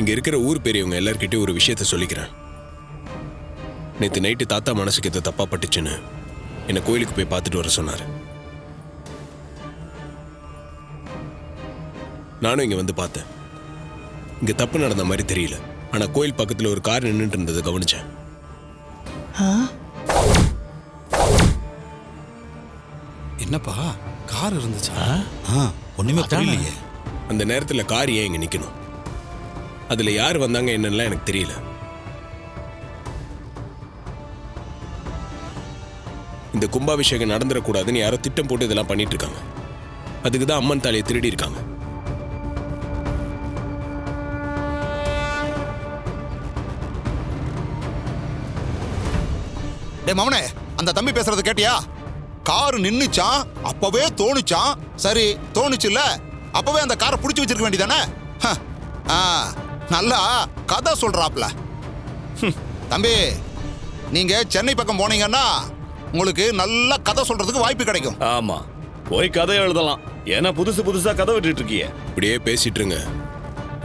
இங்க இருக்கிற ஊர் பெரியவங்க எல்லார்கிட்டயும் ஒரு விஷயத்த சொல்லிக்கிறேன். நேற்று நைட்டு தாத்தா மனசுக்கு எது தப்பா பட்டுச்சுன்னு என்னை கோயிலுக்கு போய் பார்த்துட்டு வர சொன்னாரு. நானும் இங்க வந்து பார்த்தேன். இங்க தப்பு நடந்த மாதிரி தெரியல. ஆனா கோயில் பக்கத்துல ஒரு கார் நின்றுட்டு இருந்ததை கவனிச்சேன். என்னப்பா கார் இருந்துச்சா? ஒண்ணுமே தெரியலையே. அந்த நேரத்துல கார் ஏன் இங்க நிக்கணும்? அதுல யார் வந்தாங்க என்னெல்லாம் எனக்கு தெரியல. இந்த கும்பாபிஷேகம் நடந்துடக்கூடாதுன்னு யாரோ திட்டம் போட்டு இதெல்லாம் பண்ணிட்டு இருக்காங்க. அதுக்கு தான் அம்மன் தாலியை திருடி இருக்காங்க. டேய் மவனே, அந்த தம்பி பேசுறது கேட்டியா? கார் நின்னுச்சான், அப்பவே தோணுச்சான். சரி தோணுச்சுல்ல, அப்பவே அந்த காரை பிடிச்சி வச்சிருக்க வேண்டியதானே? நல்லா கதை சொல்றாப்ல. தம்பி, நீங்க சென்னை பக்கம் போனீங்கன்னா உங்களுக்கு நல்ல கதை சொல்றதுக்கு வாய்ப்பு கிடைக்கும். ஆமா, போய் கதை எழுதலாம். ஏன்னா புதுசு புதுசா கதை விட்டுட்டு இருக்கிய. இப்படியே பேசிட்டு இருங்க,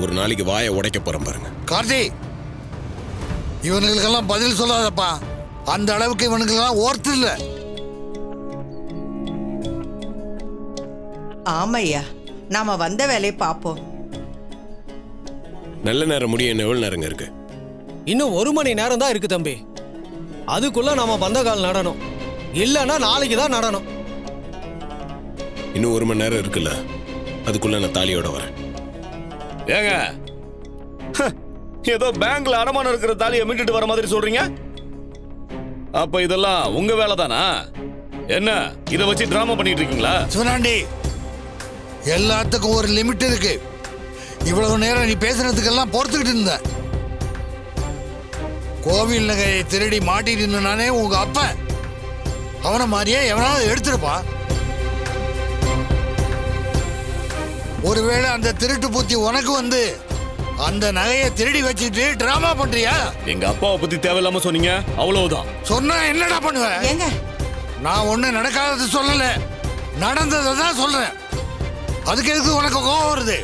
ஒரு நாளைக்கு வாயை உடைக்க போறேன் பாருங்க. கார்த்தி, இவனுங்களுக்கெல்லாம் பதில் சொல்லாதப்பா. அந்த அளவுக்கு இவனுக்கெல்லாம் ஓர்த்து இல்ல. ஆமையா, நாம வந்த வேலையை பார்ப்போம். நல்ல நேரம் முடிய இன்னும் எவ்வளவு நேரங்க இருக்கு? இன்னும் 1 மணி நேரம் தான் இருக்கு தம்பி. அதுக்குள்ள நாம பந்தக்கால் நடணும், இல்லைன்னா நாளைக்கு தான் நடணும். இன்னும் 1 மணி நேரம் இருக்குல்ல, அதுக்குள்ள நான் தாலியோட வரேன். ஏங்க, ஏதோ பேங்க்ல அடமானம் இருக்கிற தாலியை மீட்டுட்டு வர மாதிரி சொல்றீங்க. அப்ப இதெல்லாம் உங்க வேலை தானா? என்ன இதை வச்சு டிராமா பண்ணிட்டு இருக்கீங்களா? சுனாண்டி, எல்லாத்துக்கும் ஒரு லிமிட் இருக்கு. இவ்வளவு நேரம் நீ பேசுறதுக்கெல்லாம் பொறுத்துக்கிட்டு இருந்த. கோவில் நகையை திருடி மாட்டிட்டு இருந்தானே உங்க அப்ப, அவனை மாதிரியே எவனாவது எடுத்துருப்பா. ஒருவேளை அந்த திருட்டு பூத்தி உனக்கு வந்து அந்த நகையை திருடி வச்சுட்டு டிராமா பண்றியா? எங்க அப்பாவை பத்தி தேவையில்லாம சொன்னீங்க, அவ்வளவுதான். சொன்னா என்னடா பண்ணுவ? ஏங்க, நான் ஒண்ணு நடக்காதது சொல்லல, நடந்ததை தான் சொல்றேன். அதுக்கு எதுக்கு உனக்கு கோவம் வருது?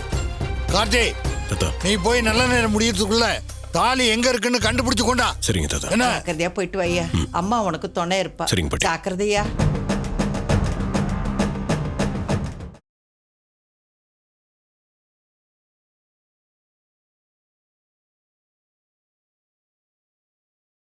கார்த்தி, தாத்தா, நீ போய் நல்ல நேரம் முடியறதுக்குள்ள தாலி எங்க இருக்குன்னு கண்டுபிடிச்சு கொண்டா. சரிங்க தாத்தா. என்ன? ஜாக்கிரதையா போயிட்டு வையா. அம்மா உனக்கு துணை இருப்பா. சரிங்க பாட்டி. ஜாக்கிரதையா.